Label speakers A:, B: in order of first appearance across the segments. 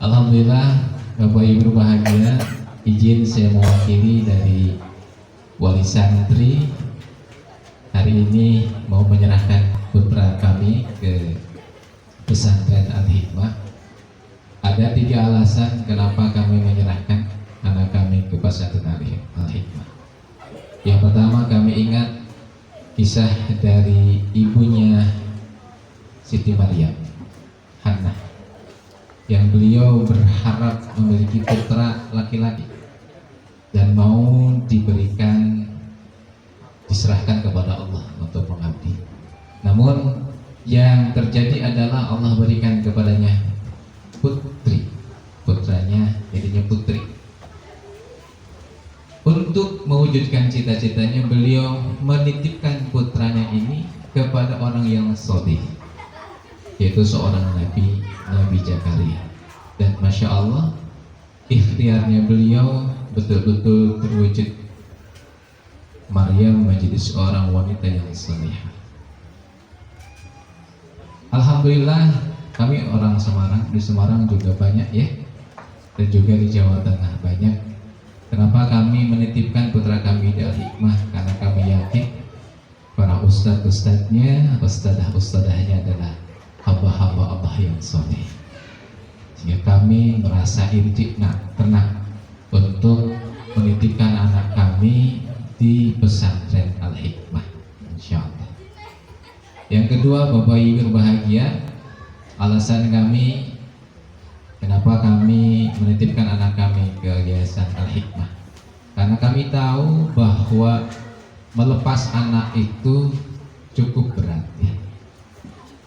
A: Alhamdulillah, Bapak Ibu berbahagia, izin saya mewakili dari Wali Santri hari ini mau menyerahkan putra kami ke pesantren Al-Hikmah. Ada 3 alasan kenapa kami menyerahkan anak kami ke pesantren Al-Hikmah. Yang pertama, kami ingat kisah dari ibunya Siti Maryam, Hannah, yang beliau berharap memiliki putra laki-laki dan mau diserahkan kepada Allah untuk mengabdi. Namun yang terjadi adalah Allah berikan kepadanya putri, putranya jadinya putri. Untuk mewujudkan cita-citanya, beliau menitipkan putranya ini kepada orang yang sholih, yaitu seorang Nabi Zakaria. Dan Masya Allah, ikhtiarnya beliau betul-betul terwujud. Maryam menjadi seorang wanita yang salihah. Alhamdulillah, kami orang Semarang, di Semarang juga banyak ya, dan juga di Jawa Tengah banyak. Kenapa kami menitipkan putra kami di Al-Hikmah? Karena kami yakin para ustadz-ustadznya, ustadzah-ustadzahnya adalah hamba-hamba Allah yang soleh, sehingga kami merasa tenang untuk menitipkan anak kami di pesantren Al-Hikmah, insya Allah. Yang kedua, Bapak Ibu berbahagia, alasan kami kenapa kami menitipkan anak kami ke Yayasan Al-Hikmah, karena kami tahu bahwa melepas anak itu cukup berat ya.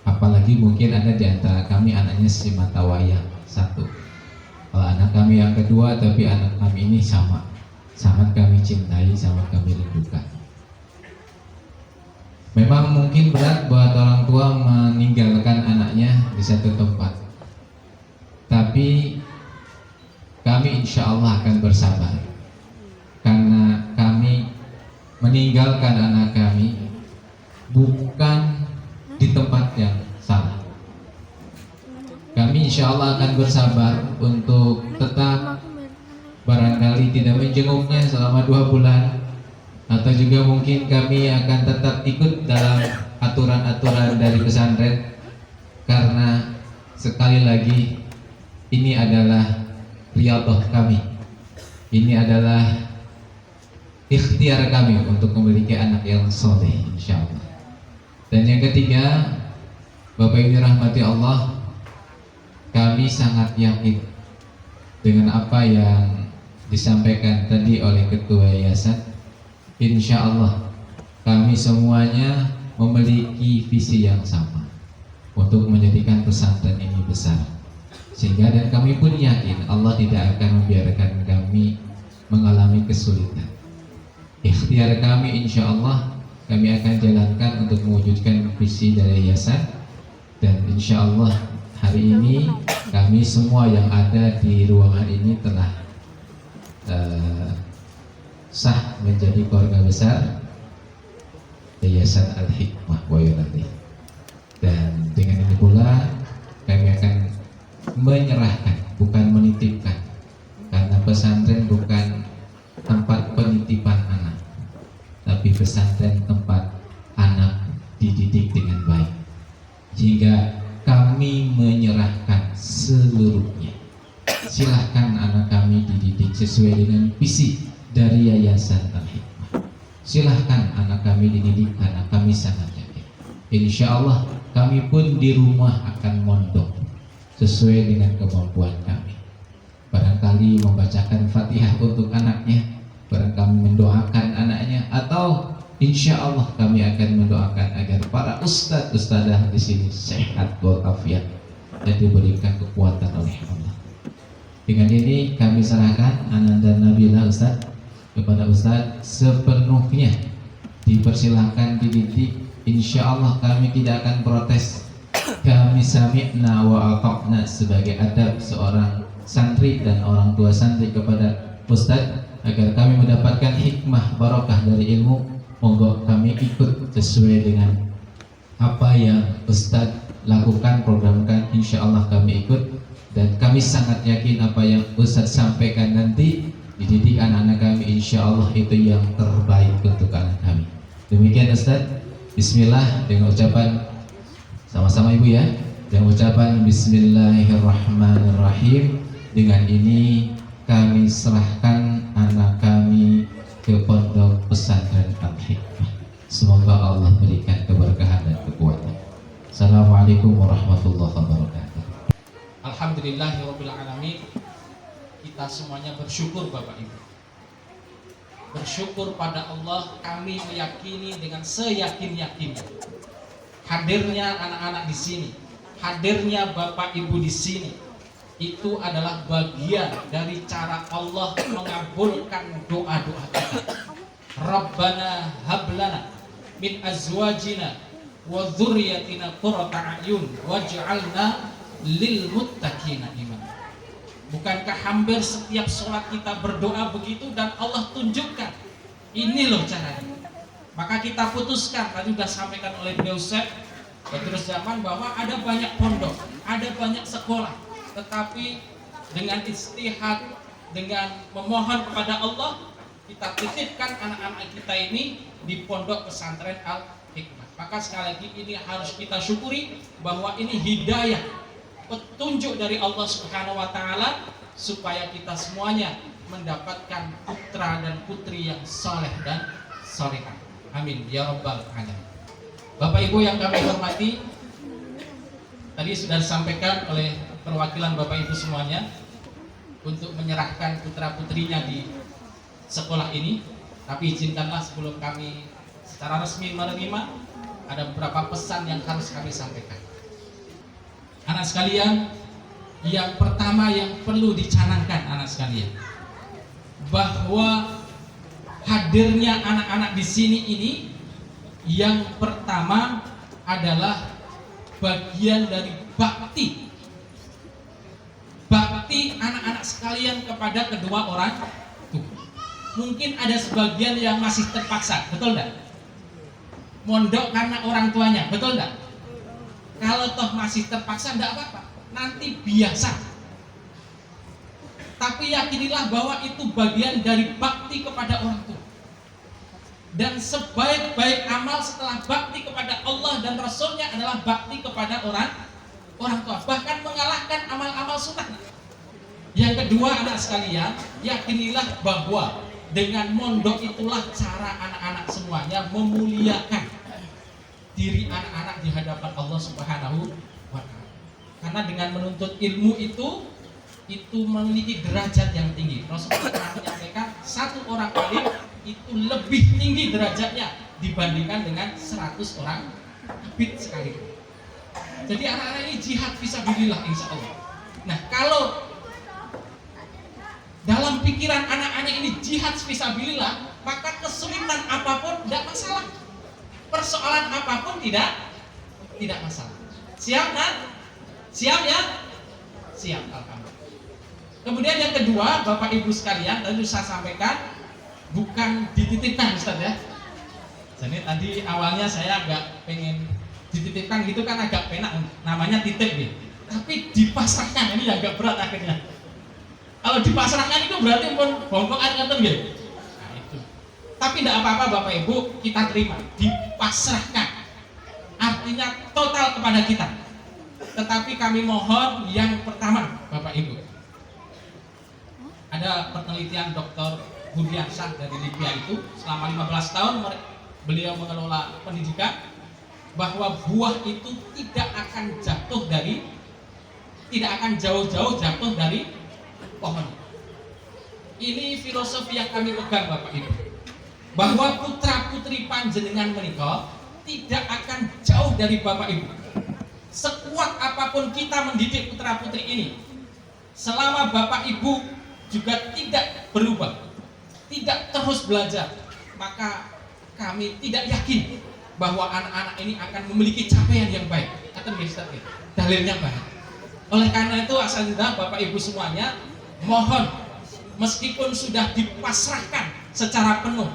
A: Apalagi mungkin ada di antara kami anaknya si mata wayang satu. Kalau anak kami yang kedua, tapi anak kami ini sangat kami cintai, sangat kami rindukan. Memang mungkin berat buat orang tua meninggalkan anaknya di satu tempat, tapi kami insya Allah akan bersabar, karena kami meninggalkan anak kami bukan di tempat yang salah. Kami insya Allah akan bersabar untuk tetap barangkali tidak menjenguknya selama 2 bulan, atau juga mungkin kami akan tetap ikut dalam aturan-aturan dari pesantren, karena sekali lagi ini adalah riyadhah kami, ini adalah ikhtiar kami untuk memiliki anak yang soleh insya Allah. Dan yang ketiga, Bapak Ibu rahmati Allah, kami sangat yakin dengan apa yang disampaikan tadi oleh Ketua Yayasan. Insya Allah kami semuanya memiliki visi yang sama untuk menjadikan pesantren ini besar, sehingga dan kami pun yakin Allah tidak akan membiarkan kami mengalami kesulitan. Ikhtiar kami insya Allah kami akan jalankan untuk mewujudkan visi dari yayasan. Dan insya Allah hari ini kami semua yang ada di ruangan ini telah sah menjadi keluarga besar Yayasan Al-Hikmah Boyolali. Dan dengan ini pula kami akan menyerahkan, bukan menitipkan, karena pesantren bukan tempat penitipan anak, tapi pesantren tempat anak dididik dengan baik, sehingga kami menyerahkan seluruhnya. Silahkan anak kami dididik sesuai dengan visi dari Yayasan Al-Hikmah. Silahkan anak kami dididik, karena kami sangat yakin insya Allah kami pun di rumah akan mondok sesuai dengan kemampuan kami. Barangkali membacakan Fatihah untuk anaknya, barangkali mendoakan anaknya, atau insya Allah kami akan mendoakan agar para ustadz-ustadzah di sini sehat walafiat dan diberikan kekuatan oleh Allah. Dengan ini kami serahkan Ananda Nabila Ustadz kepada Ustadz sepenuhnya. Dipersilahkan dididik, insya Allah kami tidak akan protes. Kami sami'na wa ata'na sebagai adab seorang santri dan orang tua santri kepada Ustadz, agar kami mendapatkan hikmah barokah dari ilmu. Monggo kami ikut sesuai dengan apa yang Ustadz lakukan, programkan, insya Allah kami ikut. Dan kami sangat yakin apa yang Ustadz sampaikan nanti dididik anak-anak kami, insya Allah itu yang terbaik untuk anak kami. Demikian Ustadz. Bismillah dengan ucapan sama-sama Ibu ya. Dengan ucapan Bismillahirrahmanirrahim. Dengan ini kami serahkan anak kami ke Pondok Pesantren Al-Hikmah. Semoga Allah berikan keberkahan dan kekuatan. Assalamualaikum warahmatullahi wabarakatuh.
B: Alhamdulillahirrabbilalamin. Kita semuanya bersyukur Bapak Ibu. Bersyukur pada Allah, kami meyakini dengan seyakin-yakinnya hadirnya anak-anak di sini, hadirnya Bapak Ibu di sini, itu adalah bagian dari cara Allah mengabulkan doa-doa kita. Rabbana hablana min azwajina wa dzurriyyatina qurrata a'yun waj'alna lil muttaqina imama. Bukankah hampir setiap sholat kita berdoa begitu dan Allah tunjukkan ini loh caranya. Maka kita putuskan, tadi sudah sampaikan oleh beliau Syekh Badrus Zaman, bahwa ada banyak pondok, ada banyak sekolah, tetapi dengan istihad, dengan memohon kepada Allah, kita titipkan anak-anak kita ini di Pondok Pesantren Al-Hikmah. Maka sekali lagi ini harus kita syukuri bahwa ini hidayah, petunjuk dari Allah Subhanahu wa taala supaya kita semuanya mendapatkan putra dan putri yang saleh dan salehah. Amin ya rabbal alamin. Bapak Ibu yang kami hormati, tadi sudah disampaikan oleh perwakilan Bapak Ibu semuanya untuk menyerahkan putra putrinya di sekolah ini. Tapi izinkanlah sebelum kami secara resmi menerima, ada beberapa pesan yang harus kami sampaikan. Anak sekalian, yang pertama yang perlu dicanangkan anak sekalian, bahwa hadirnya anak-anak di sini ini yang pertama adalah bagian dari bakti anak-anak sekalian kepada kedua orang tua. Mungkin ada sebagian yang masih terpaksa, betul enggak? Mondok karena orang tuanya, betul enggak? Kalau toh masih terpaksa enggak apa-apa, nanti biasa. Tapi yakinilah bahwa itu bagian dari bakti kepada orang tua. Dan sebaik-baik amal setelah bakti kepada Allah dan Rasulnya adalah bakti kepada orang tua, bahkan mengalahkan amal-amal sunnah. Yang kedua anak sekalian, yakinilah bahwa dengan mondok itulah cara anak-anak semuanya memuliakan diri anak-anak di hadapan Allah Subhanahu wa taala. Karena dengan menuntut ilmu itu memiliki derajat yang tinggi. Rasulullah pernah menyampaikan satu orang alim itu lebih tinggi derajatnya dibandingkan dengan 100 orang abid sekalipun. Jadi anak-anak ini jihad fisabilillah insya Allah. Nah, kalau dalam pikiran anak-anak ini jihad fisabilillah, maka kesulitan apapun tidak masalah. Persoalan apapun tidak masalah. Siap nak? Siap ya? Siap, alhamdulillah. Kemudian yang kedua, Bapak Ibu sekalian, tadi saya sampaikan bukan dititipkan Ustaz ya. Jadi tadi awalnya saya agak pengen dititipkan gitu kan agak penak, namanya titip ya. Tapi dipasrahkan ini agak berat akhirnya. Kalau dipasrahkan itu berarti pun bongkokan ngeten nggih. Nah itu. Tapi tidak apa-apa Bapak Ibu, kita terima, dipasrahkan. Artinya total kepada kita. Tetapi kami mohon yang pertama Bapak Ibu. Ada penelitian Dr. Budiansyah dari Libya itu selama 15 tahun beliau mengelola pendidikan, bahwa buah itu tidak akan jauh-jauh jatuh dari pohon. Ini filosofi yang kami pegang Bapak Ibu, bahwa putra putri panjenengan menika tidak akan jauh dari Bapak Ibu. Sekuat apapun kita mendidik putra putri ini, selama Bapak Ibu juga tidak berubah, tidak terus belajar, maka kami tidak yakin bahwa anak-anak ini akan memiliki capaian yang baik. Kata Ustaz, dalilnya baik. Oleh karena itu asal-asal Bapak Ibu semuanya mohon, meskipun sudah dipasrahkan secara penuh,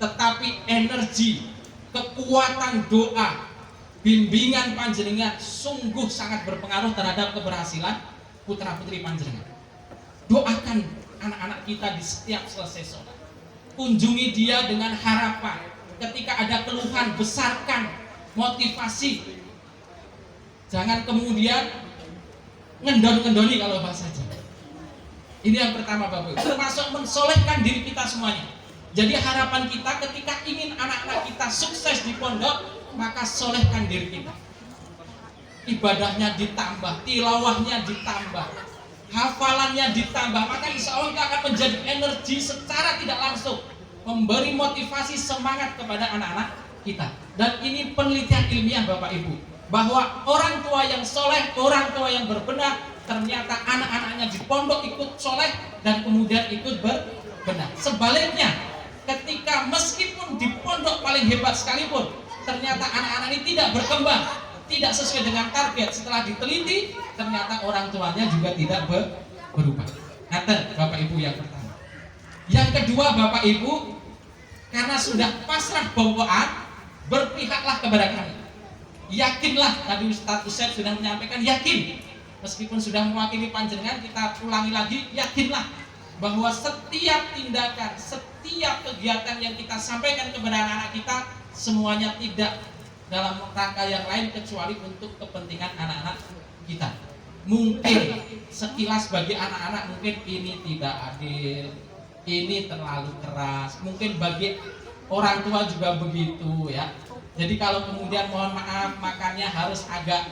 B: tetapi energi, kekuatan doa, bimbingan panjenengan sungguh sangat berpengaruh terhadap keberhasilan putra-putri panjenengan. Doakan anak-anak kita di setiap selesai sholat. Kunjungi dia dengan harapan. Ketika ada keluhan, besarkan motivasi. Jangan kemudian ngendon-ngendoni kalau bahasa Jawa. Ini yang pertama Bapak Ibu, termasuk mensolehkan diri kita semuanya. Jadi harapan kita ketika ingin anak-anak kita sukses di pondok, maka solehkan diri kita. Ibadahnya ditambah, tilawahnya ditambah, hafalannya ditambah, maka insya Allah kita akan menjadi energi secara tidak langsung, memberi motivasi semangat kepada anak-anak kita. Dan ini penelitian ilmiah Bapak Ibu, bahwa orang tua yang soleh, orang tua yang berbenah, ternyata anak-anaknya di pondok ikut soleh dan kemudian ikut berbenah. Sebaliknya, ketika meskipun di pondok paling hebat sekalipun, ternyata anak-anak ini tidak berkembang, tidak sesuai dengan target, setelah diteliti ternyata orang tuanya juga tidak berubah. Ngaten Bapak Ibu yang pertama. Yang kedua Bapak Ibu, karena sudah pasrah bongkoan, berpihaklah kepada kami. Yakinlah, tadi Ustaz Usep sudah menyampaikan, yakin. Meskipun sudah mewakili panjenengan, kita ulangi lagi, yakinlah bahwa setiap tindakan, setiap kegiatan yang kita sampaikan kepada anak-anak kita, semuanya tidak dalam rangka yang lain kecuali untuk kepentingan anak-anak kita. Mungkin sekilas bagi anak-anak mungkin ini tidak adil, ini terlalu keras, mungkin bagi orang tua juga begitu ya. Jadi kalau kemudian mohon maaf makannya harus agak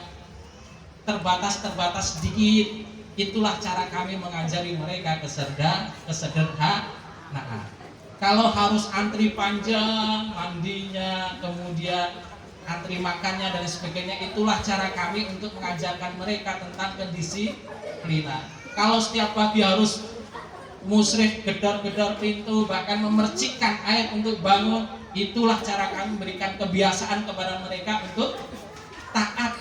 B: terbatas sedikit, itulah cara kami mengajari mereka kesederhanaan. Kalau harus antri panjang mandinya, kemudian antri makannya dan sebagainya, itulah cara kami untuk mengajarkan mereka tentang kedisiplinan. Kalau setiap pagi harus musyrif gedor-gedor pintu, bahkan memercikkan air untuk bangun, itulah cara kami memberikan kebiasaan kepada mereka untuk taat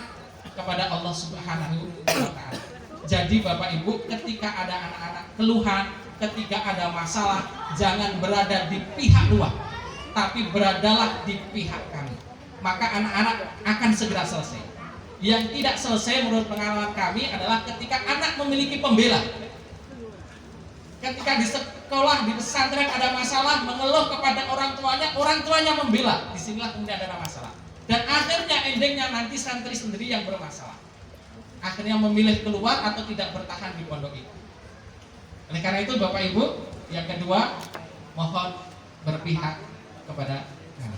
B: kepada Allah Subhanahu wa Ta'ala. Jadi Bapak Ibu, ketika ada anak-anak keluhan, ketika ada masalah, jangan berada di pihak luar, tapi beradalah di pihak kami. Maka anak-anak akan segera selesai. Yang tidak selesai menurut pengalaman kami adalah ketika anak memiliki pembela. Ketika di sekolah, di pesantren ada masalah, mengeluh kepada orang tuanya membela. Disinilah kemudian ada masalah. Dan akhirnya endingnya nanti santri sendiri yang bermasalah. Akhirnya memilih keluar atau tidak bertahan di pondok itu. Oleh karena itu Bapak Ibu, yang kedua, mohon berpihak kepada kami.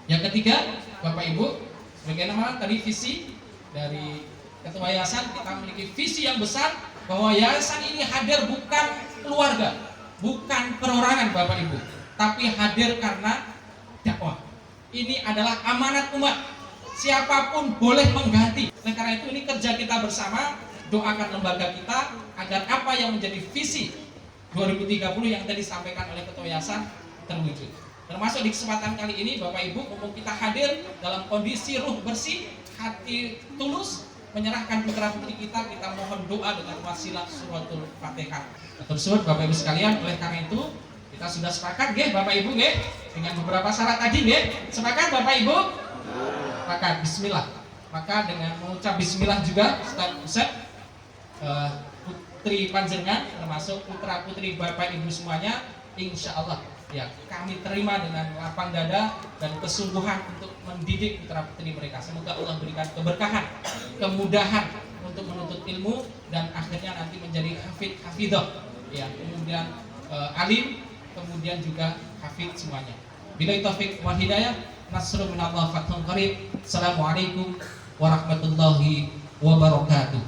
B: Yang ketiga, Bapak Ibu, bagaimana tadi visi dari Ketua Yayasan, kita memiliki visi yang besar bahwa yayasan ini hadir bukan keluarga, bukan perorangan Bapak Ibu, tapi hadir karena dakwah. Ini adalah amanat umat. Siapapun boleh mengganti. Oleh karena itu ini kerja kita bersama, doakan lembaga kita agar apa yang menjadi visi 2030 yang tadi disampaikan oleh Ketua Yayasan terwujud. Termasuk di kesempatan kali ini Bapak Ibu, mumpung kita hadir dalam kondisi ruh bersih, hati tulus, menyerahkan putra-putri kita mohon doa dengan wasilah suratul Fatihah. Tersebut Bapak Ibu sekalian, oleh karena itu kita sudah sepakat nggih Bapak Ibu nggih dengan beberapa syarat tadi nggih. Sepakat Bapak Ibu? Maka bismillah. Maka dengan mengucap bismillah juga Ustaz Usep, putri panjenengan termasuk putra-putri Bapak Ibu semuanya, insya Allah ya kami terima dengan lapang dada dan kesungguhan untuk mendidik putra-putri mereka. Semoga Allah berikan keberkahan, kemudahan untuk menuntut ilmu dan akhirnya nanti menjadi hafidh ya, kemudian alim, kemudian juga hafidh semuanya. Billahi taufiq wal hidayah, nasrun minallah fathun qarib. Assalamualaikum warahmatullahi wabarakatuh.